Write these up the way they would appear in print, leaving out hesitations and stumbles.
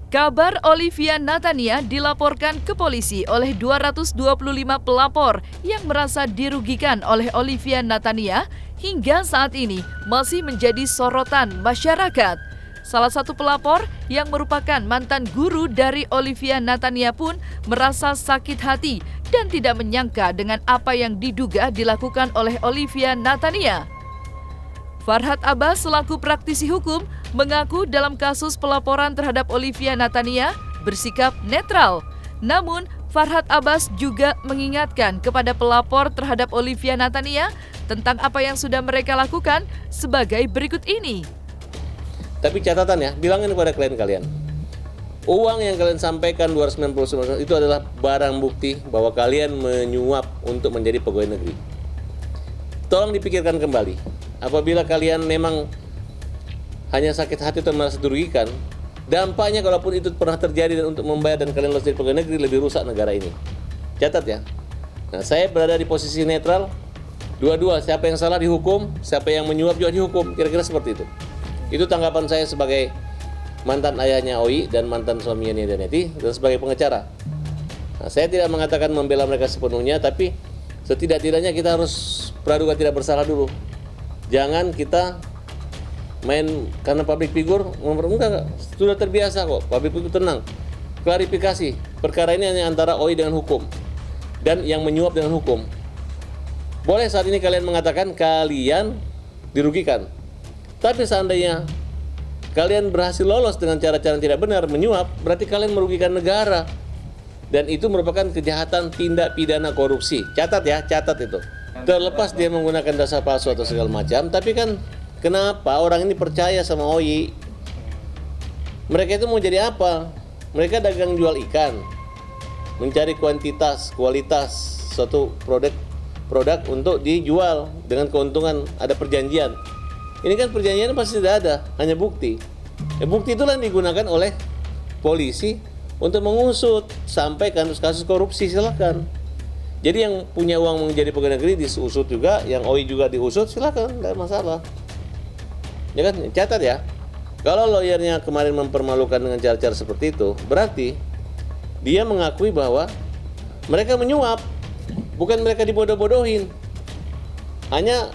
Kabar Olivia Natania dilaporkan ke polisi oleh 225 pelapor yang merasa dirugikan oleh Olivia Natania hingga saat ini masih menjadi sorotan masyarakat. Salah satu pelapor yang merupakan mantan guru dari Olivia Natania pun merasa sakit hati dan tidak menyangka dengan apa yang diduga dilakukan oleh Olivia Natania. Farhad Abbas selaku praktisi hukum mengaku dalam kasus pelaporan terhadap Olivia Natania bersikap netral. Namun, Farhad Abbas juga mengingatkan kepada pelapor terhadap Olivia Natania tentang apa yang sudah mereka lakukan sebagai berikut ini. Tapi catatan ya, bilangin kepada klien kalian. Uang yang kalian sampaikan 299 itu adalah barang bukti bahwa kalian menyuap untuk menjadi pegawai negeri. Tolong dipikirkan kembali. Apabila kalian memang hanya sakit hati atau merasa dirugikan, dampaknya kalaupun itu pernah terjadi dan untuk membayar dan kalian lolos jadi pegawai negeri lebih rusak negara ini. Catat ya. Nah, saya berada di posisi netral. Dua-dua, siapa yang salah dihukum, siapa yang menyuap juga dihukum. Kira-kira seperti itu. Itu tanggapan saya sebagai mantan ayahnya Oi dan mantan suaminya Nia Daniati dan sebagai pengacara. Nah, saya tidak mengatakan membela mereka sepenuhnya, tapi setidak-tidaknya kita harus praduga tidak bersalah dulu. Jangan kita main karena public figure, enggak, sudah terbiasa kok, public figure tenang. Klarifikasi, perkara ini hanya antara Oi dengan hukum dan yang menyuap dengan hukum. Boleh saat ini kalian mengatakan kalian dirugikan, tapi seandainya kalian berhasil lolos dengan cara-cara yang tidak benar, menyuap, berarti kalian merugikan negara. Dan itu merupakan kejahatan tindak pidana korupsi. Catat ya, catat itu. Terlepas dia menggunakan dasar palsu atau segala macam, tapi kan kenapa orang ini percaya sama Oi? Mereka itu mau jadi apa? Mereka dagang jual ikan, mencari kualitas suatu produk untuk dijual dengan keuntungan, ada perjanjian. Ini kan perjanjian pasti tidak ada, hanya bukti. Bukti itulah yang digunakan oleh polisi untuk mengusut sampai kasus korupsi, silakan. Jadi yang punya uang menjadi pegawai negeri diusut juga, yang Oi juga diusut, silakan, nggak masalah. Ya kan, catat ya. Kalau lawyernya kemarin mempermalukan dengan cara-cara seperti itu, berarti dia mengakui bahwa mereka menyuap, bukan mereka dibodoh-bodohin. Hanya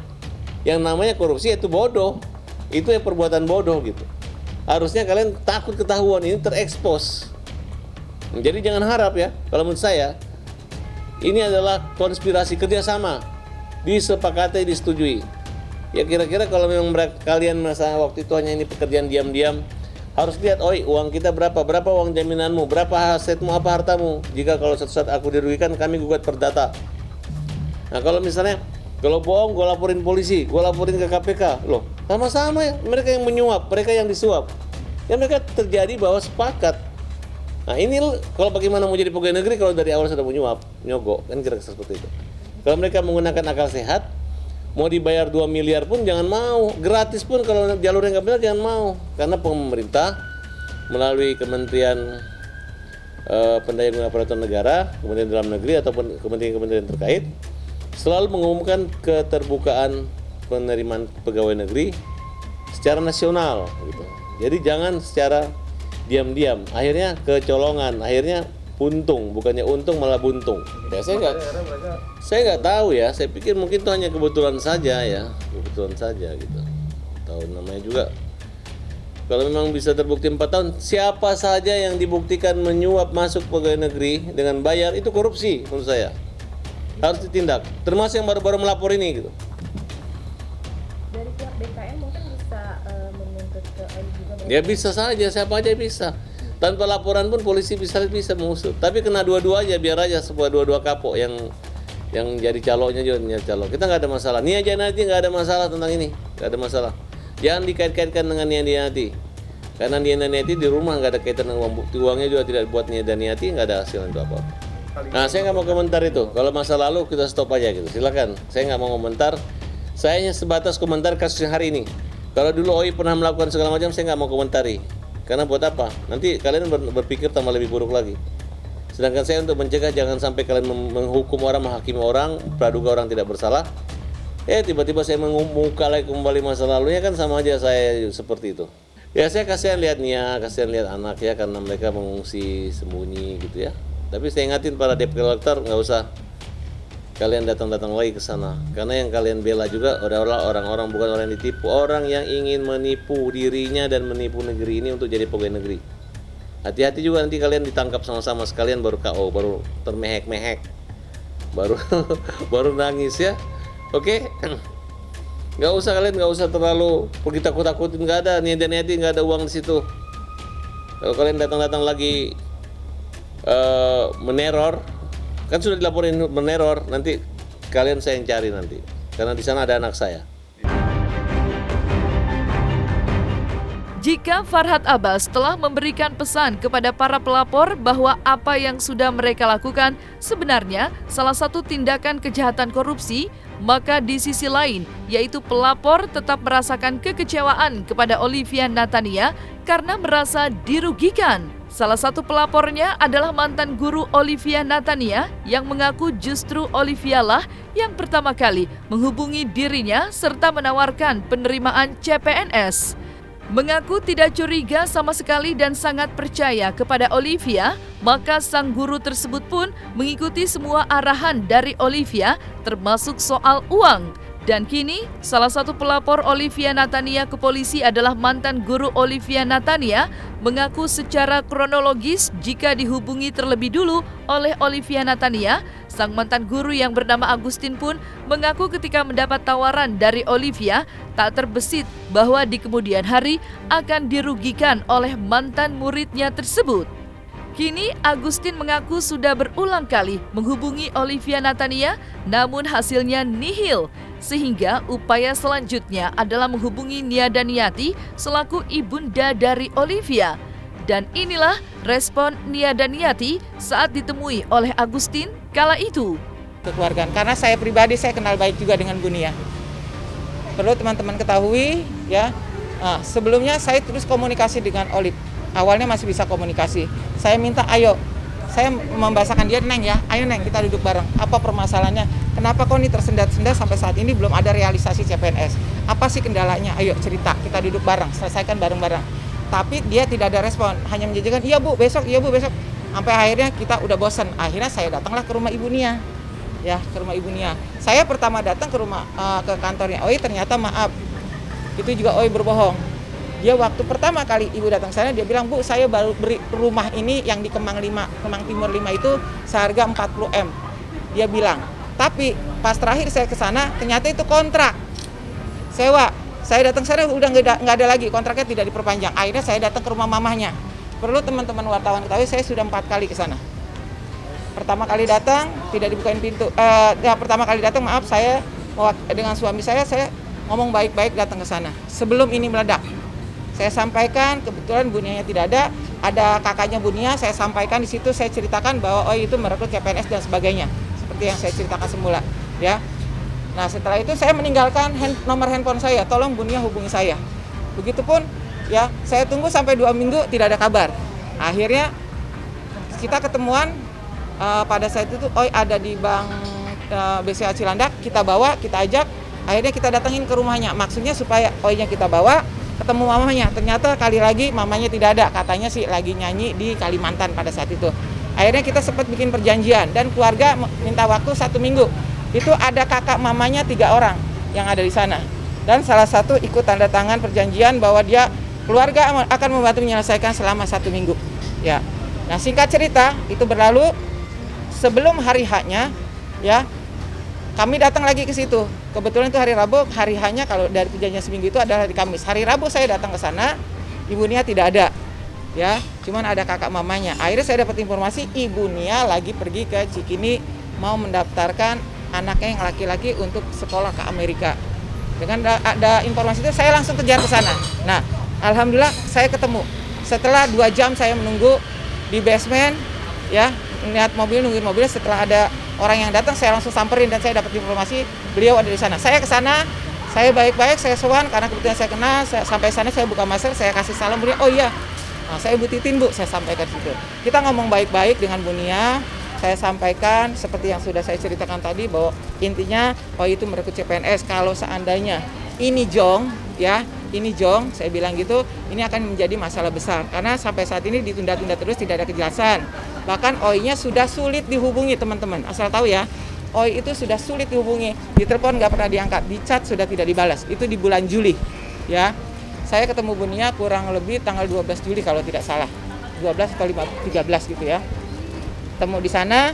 yang namanya korupsi itu bodoh, itu ya perbuatan bodoh gitu. Harusnya kalian takut ketahuan, ini terekspos. Jadi jangan harap ya, kalau menurut saya, ini adalah konspirasi kerjasama, disepakati, disetujui. Ya kira-kira kalau memang kalian merasa waktu itu hanya ini pekerjaan diam-diam, harus lihat, Oi, uang kita berapa uang jaminanmu, berapa asetmu, apa hartamu. Jika kalau suatu saat aku dirugikan, kami gugat perdata. Nah kalau misalnya, kalau bohong, gue laporin polisi, gue laporin ke KPK. Loh, sama-sama ya, mereka yang menyuap, mereka yang disuap. Ya mereka terjadi bahwa sepakat. Nah ini kalau bagaimana mau jadi pegawai negeri kalau dari awal sudah menyuap, nyogok, kan kira-kira seperti itu. Kalau mereka menggunakan akal sehat, mau dibayar 2 miliar pun jangan mau, gratis pun kalau jalurnya nggak benar jangan mau. Karena pemerintah melalui Kementerian Pendaya Aparatur Negara, Kementerian Dalam Negeri ataupun kementerian-kementerian terkait selalu mengumumkan keterbukaan penerimaan pegawai negeri secara nasional gitu. Jadi jangan secara diam-diam, akhirnya kecolongan, akhirnya buntung, bukannya untung malah buntung. Ya saya nggak tahu ya, saya pikir mungkin itu hanya kebetulan saja ya, kebetulan saja gitu. Tahu namanya juga. Kalau memang bisa terbukti 4 tahun, siapa saja yang dibuktikan menyuap masuk pegawai negeri dengan bayar itu korupsi menurut saya. Harus ditindak, termasuk yang baru-baru melapor ini gitu. Dari pihak BKN mungkin bisa menuntut ke Oi juga. Ya bisa saja, siapa aja bisa. Tanpa laporan pun polisi bisa mengusut. Tapi kena dua-dua aja, biar aja sebuah dua-dua kapok yang jadi calonnya juga jadi calon. Kita nggak ada masalah. Nia Daniati nggak ada masalah tentang ini, nggak ada masalah. Jangan dikait-kaitkan dengan Nia Daniati. Karena Nia Daniati di rumah nggak ada kaitan dengan uang bukti, uangnya juga tidak buat Nia Daniati, nggak ada hasil itu apa. Nah saya nggak mau komentar itu. Kalau masa lalu kita stop aja gitu. Silakan. Saya nggak mau komentar. Saya hanya sebatas komentar kasus yang hari ini. Kalau dulu Oi pernah melakukan segala macam, saya nggak mau komentari. Karena buat apa? Nanti kalian berpikir tambah lebih buruk lagi. Sedangkan saya untuk mencegah jangan sampai kalian menghukum orang, menghakimi orang, praduga orang tidak bersalah. Tiba-tiba saya mengemuka lagi kembali masa lalunya, kan sama aja saya seperti itu. Ya saya kasihan lihat Nia, kasihan lihat anak ya, karena mereka mengungsi sembunyi gitu ya. Tapi saya ingatin para debt collector, nggak usah kalian datang-datang lagi ke sana. Karena yang kalian bela juga adalah orang-orang, bukan orang yang ditipu, orang yang ingin menipu dirinya dan menipu negeri ini untuk jadi pegawai negeri. Hati-hati juga nanti kalian ditangkap sama-sama sekalian, baru KO, baru termehek-mehek, baru baru nangis ya. Oke, nggak usah terlalu pergi takut-takutin, nggak ada niat-niatin, nggak ada uang di situ. Kalau kalian datang-datang lagi meneror, kan sudah dilaporin meneror, nanti kalian saya yang cari nanti, karena di sana ada anak saya. Jika Farhad Abbas telah memberikan pesan kepada para pelapor bahwa apa yang sudah mereka lakukan sebenarnya salah satu tindakan kejahatan korupsi, maka di sisi lain, yaitu pelapor tetap merasakan kekecewaan kepada Olivia Natania karena merasa dirugikan. Salah satu pelapornya adalah mantan guru Olivia Natania yang mengaku justru Olivia lah yang pertama kali menghubungi dirinya serta menawarkan penerimaan CPNS. Mengaku tidak curiga sama sekali dan sangat percaya kepada Olivia, maka sang guru tersebut pun mengikuti semua arahan dari Olivia, termasuk soal uang. Dan kini, salah satu pelapor Olivia Natania ke polisi adalah mantan guru Olivia Natania, mengaku secara kronologis jika dihubungi terlebih dulu oleh Olivia Natania, sang mantan guru yang bernama Agustin pun mengaku ketika mendapat tawaran dari Olivia, tak terbesit bahwa di kemudian hari akan dirugikan oleh mantan muridnya tersebut. Kini Agustin mengaku sudah berulang kali menghubungi Olivia Natania, namun hasilnya nihil. Sehingga upaya selanjutnya adalah menghubungi Nia Daniati selaku ibunda dari Olivia. Dan inilah respon Nia Daniati saat ditemui oleh Agustin kala itu. Kekeluargaan, karena saya pribadi saya kenal baik juga dengan Bu Nia. Perlu teman-teman ketahui ya, sebelumnya saya terus komunikasi dengan Olive. Awalnya masih bisa komunikasi. Saya minta ayo, saya membahasakan dia, Neng ya, ayo Neng kita duduk bareng. Apa permasalahannya? Kenapa kok ini tersendat-sendat sampai saat ini belum ada realisasi CPNS? Apa sih kendalanya? Ayo cerita, kita duduk bareng, selesaikan bareng-bareng. Tapi dia tidak ada respon, hanya menjanjikan, iya bu besok. Sampai akhirnya kita udah bosan. Akhirnya saya datanglah ke rumah Ibu Nia. Ya, ke rumah Ibu Nia. Saya pertama datang ke rumah ke kantornya Oi, ternyata maaf. Itu juga Oi berbohong. Dia waktu pertama kali Ibu datang sana, dia bilang, Bu, saya baru beri rumah ini yang di Kemang Timur 5 itu seharga 40M. Dia bilang, tapi pas terakhir saya ke sana, ternyata itu kontrak sewa. Saya datang sana udah nggak ada lagi, kontraknya tidak diperpanjang. Akhirnya saya datang ke rumah mamahnya. Perlu teman-teman wartawan ketahui, saya sudah 4 kali ke sana. Pertama kali datang tidak dibukain pintu. Pertama kali datang maaf, saya dengan suami saya ngomong baik-baik datang ke sana sebelum ini meledak. Saya sampaikan, kebetulan Bu Nia tidak ada kakaknya Bu Nia, saya sampaikan di situ, saya ceritakan bahwa itu merekrut CPNS dan sebagainya, seperti yang saya ceritakan semula, ya. Nah setelah itu saya meninggalkan nomor handphone saya, tolong Bu Nia hubungi saya. Begitupun, ya, saya tunggu sampai 2 minggu tidak ada kabar. Akhirnya kita ketemuan pada saat itu, ada di Bank BCA Cilandak, kita bawa, kita ajak, akhirnya kita datangin ke rumahnya, maksudnya supaya Oi-nya kita bawa, ketemu mamanya, ternyata kali lagi mamanya tidak ada, katanya sih lagi nyanyi di Kalimantan pada saat itu. Akhirnya kita sempat bikin perjanjian dan keluarga minta waktu 1 minggu. Itu ada kakak mamanya 3 orang yang ada di sana. Dan salah satu ikut tanda tangan perjanjian bahwa dia keluarga akan membantu menyelesaikan selama 1 minggu. Ya. Nah singkat cerita itu berlalu, sebelum hari H-nya, ya, kami datang lagi ke situ. Kebetulan itu hari Rabu, hari H-nya kalau dari perjanjian seminggu itu adalah hari Kamis. Hari Rabu saya datang ke sana, Ibu Nia tidak ada. Ya, cuman ada kakak mamanya. Akhirnya saya dapat informasi Ibu Nia lagi pergi ke Cikini mau mendaftarkan anaknya yang laki-laki untuk sekolah ke Amerika. Dengan ada informasi itu saya langsung kejar ke sana. Nah, alhamdulillah saya ketemu. Setelah 2 jam saya menunggu di basement, ya, melihat mobil, nungguin mobil. Setelah ada orang yang datang, saya langsung samperin dan saya dapat informasi beliau ada di sana. Saya ke sana, saya baik-baik, saya sowan karena kebetulan saya kenal. Sampai sana saya buka masker, saya kasih salam beliau. Oh iya, Nah, saya Bu Titin, Bu, saya sampaikan situ. Kita ngomong baik-baik dengan Bu Nia. Saya sampaikan seperti yang sudah saya ceritakan tadi bahwa intinya itu merekrut CPNS. Kalau seandainya ini jong, ya, ini jong, saya bilang gitu, ini akan menjadi masalah besar karena sampai saat ini ditunda-tunda terus, tidak ada kejelasan. Bahkan OI-nya sudah sulit dihubungi, teman-teman. Asal tahu ya, OI itu sudah sulit dihubungi. Ditelepon nggak pernah diangkat, di chat sudah tidak dibalas. Itu di bulan Juli, ya. Saya ketemu Bu Nia kurang lebih tanggal 12 Juli kalau tidak salah. 12 atau 13 gitu ya. Temu di sana,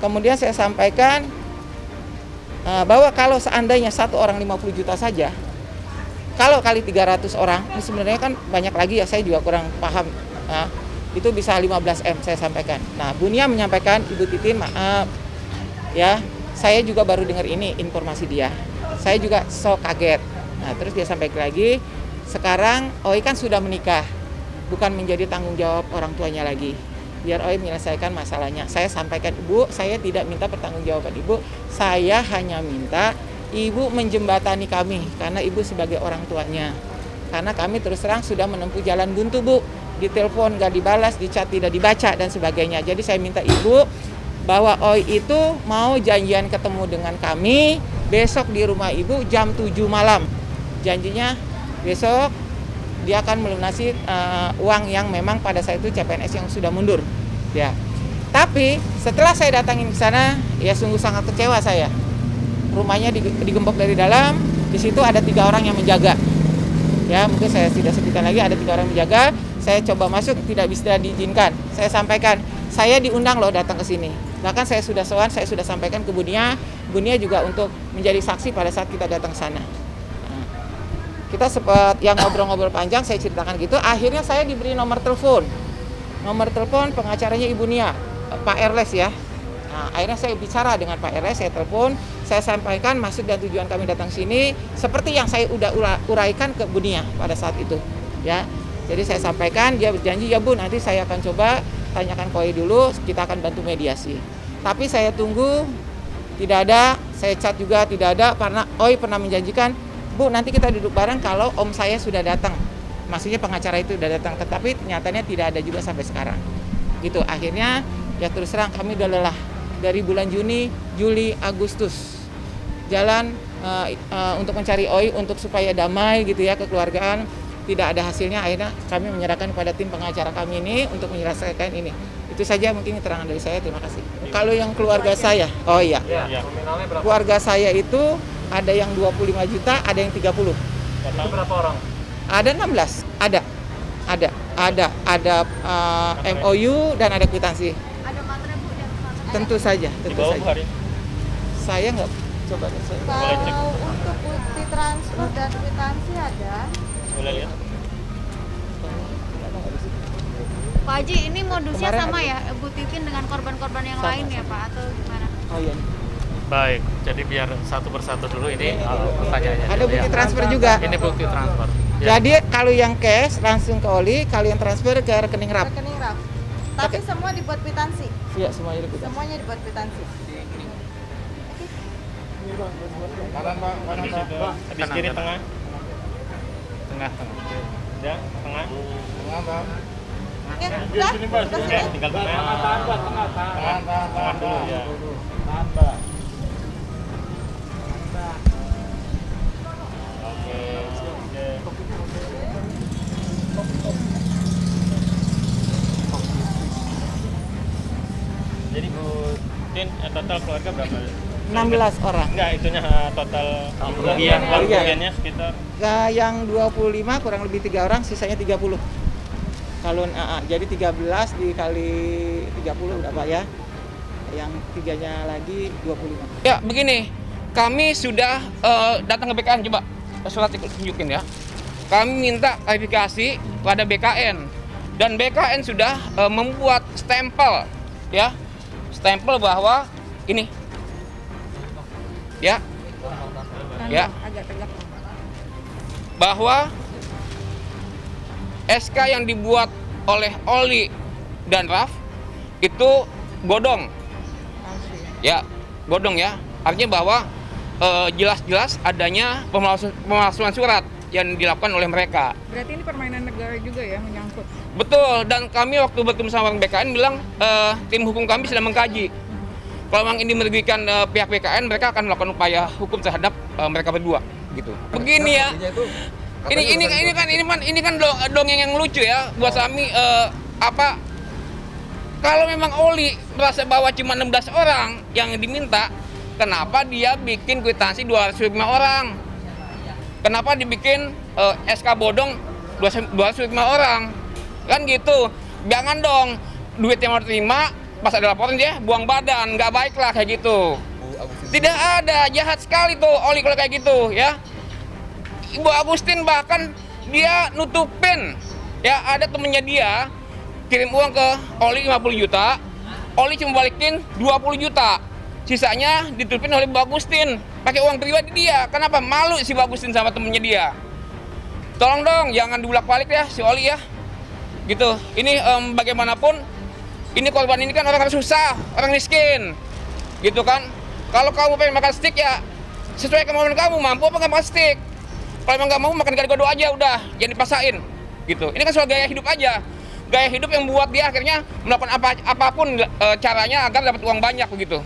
kemudian saya sampaikan bahwa kalau seandainya satu orang 50 juta saja, kalau kali 300 orang, ini sebenarnya kan banyak lagi ya, saya juga kurang paham. Itu bisa 15 M saya sampaikan. Nah, Bu Nia menyampaikan, Ibu Titin maaf, ya, saya juga baru dengar ini informasi dia. Saya juga kaget. Nah, terus dia sampaikan lagi, sekarang OI kan sudah menikah, bukan menjadi tanggung jawab orang tuanya lagi. Biar OI menyelesaikan masalahnya. Saya sampaikan, Ibu, saya tidak minta pertanggungjawaban Ibu, saya hanya minta Ibu menjembatani kami, karena Ibu sebagai orang tuanya. Karena kami terus terang sudah menempuh jalan buntu, Bu. Ditelepon nggak dibalas, di chat tidak dibaca, dan sebagainya. Jadi saya minta Ibu, bahwa OI itu mau janjian ketemu dengan kami besok di rumah Ibu jam 7 malam. Janjinya besok dia akan melunasi uang yang memang pada saat itu CPNS yang sudah mundur, ya. Tapi setelah saya datangin ke sana, ya sungguh sangat kecewa saya. Rumahnya digembok dari dalam, di situ ada 3 orang yang menjaga. Ya, mungkin saya tidak sebutkan lagi, ada 3 orang yang menjaga. Saya coba masuk, tidak bisa diizinkan. Saya sampaikan, saya diundang loh datang ke sini. Bahkan saya sudah sowan, saya sudah sampaikan ke Bu Nia juga untuk menjadi saksi pada saat kita datang ke sana. Kita sempat yang ngobrol-ngobrol panjang, saya ceritakan gitu. Akhirnya saya diberi nomor telepon pengacaranya Ibu Nia, Pak Erles ya. Nah, akhirnya saya bicara dengan Pak Erles, saya telepon, saya sampaikan maksud dan tujuan kami datang sini seperti yang saya udah uraikan ke Bu Nia pada saat itu, ya. Jadi saya sampaikan, dia berjanji, ya Bu, nanti saya akan coba tanyakan KOI dulu, kita akan bantu mediasi. Tapi saya tunggu, tidak ada, saya chat juga tidak ada, karena OI pernah menjanjikan, Bu, nanti kita duduk bareng kalau om saya sudah datang. Maksudnya pengacara itu sudah datang, tetapi nyatanya tidak ada juga sampai sekarang. Gitu, akhirnya ya terus terang kami udah lelah. Dari bulan Juni, Juli, Agustus. Jalan untuk mencari OI untuk supaya damai gitu ya, kekeluargaan. Tidak ada hasilnya, akhirnya kami menyerahkan kepada tim pengacara kami ini untuk menyelesaikan ini. Itu saja mungkin keterangan dari saya, terima kasih. Kalau yang keluarga saya, oh iya. Keluarga saya itu ada yang 25 juta, ada yang 30. Total berapa orang? Ada 16, ada MOU dan ada kwitansi. Ada materai Bu yang materai. Tentu saja, Di tentu bawah saja. hari. Saya nggak coba deh saya. Boleh cek. Kalau untuk bukti transfer dan kwitansi ada. Boleh lihat? Pak Haji, ini modusnya Kemarin sama ada. ya, Bu Titin dengan korban-korban yang Sama, lain ya Pak, atau gimana? Oh iya. Baik, jadi biar satu persatu dulu ini pertanyaannya. Ada bukti Ya. transfer juga. Ini bukti transfer. Ya. Jadi kalau yang cash langsung ke Oli, kalau yang transfer ke rekening RAP. Rekening RAF. Tapi Oke. semua dibuat kwitansi. Iya, semuanya kwitansi. Semuanya dibuat kwitansi. Habis itu, habis kiri tengah. Tengah. Ya, tengah. Oke, udah? Udah Oke, sudah? tinggal tengah. Tengah dulu ya. Oke. Jadi Bu Tin, total keluarga berapa? 16 orang. Enggak, itunya total Kerugian. kerugiannya sekitar Yang 25 kurang lebih 3 orang, sisanya 30. Kalau jadi 13 dikali 30 berapa ya? Yang 3-nya lagi 25. Ya begini, kami sudah datang ke BKN, coba surat tunjukin ya. Kami minta klarifikasi pada BKN dan BKN sudah membuat stempel ya, stempel bahwa ini ya, bahwa SK yang dibuat oleh Oli dan Raf itu bodong. Ya, bodong ya. Artinya bahwa jelas-jelas adanya pemalsuan surat. yang dilakukan oleh mereka. Berarti ini permainan negara juga ya, menyangkut. Betul, dan kami waktu bertemu sama orang BKN bilang tim hukum kami sedang mengkaji. Kalau memang ini merugikan pihak BKN, mereka akan melakukan upaya hukum terhadap mereka berdua, gitu. Begini ya, ini kan dongeng yang lucu ya buat kami. Kalau memang Oli merasa bahwa cuma 16 orang yang diminta, kenapa dia bikin kwitansi 205 orang? Kenapa dibikin SK bodong 205 orang? Kan gitu. Jangan dong duit yang mau terima pas ada laporan dia buang badan, nggak baik lah kayak gitu. Tidak ada, jahat sekali tuh Oli kalau kayak gitu ya. Ibu Agustin bahkan dia nutupin ya, ada temennya dia kirim uang ke Oli 50 juta, Oli cuma balikin 20 juta. Sisanya ditutupin oleh Bu Agustin pakai uang pribadi dia. Kenapa? Malu si Bu Agustin sama temennya dia. Tolong dong jangan dibolak-balik ya si Oli ya. Gitu. Ini bagaimanapun ini korban ini kan orang susah, orang miskin. Gitu kan. Kalau kamu pengen makan steak ya sesuai kemauan kamu, mampu apa nggak makan steak. Kalau emang nggak mau makan gado-gado aja udah, jangan dipaksain. Gitu. Ini kan soal gaya hidup aja. Gaya hidup yang buat dia akhirnya melakukan apapun caranya agar dapat uang banyak begitu.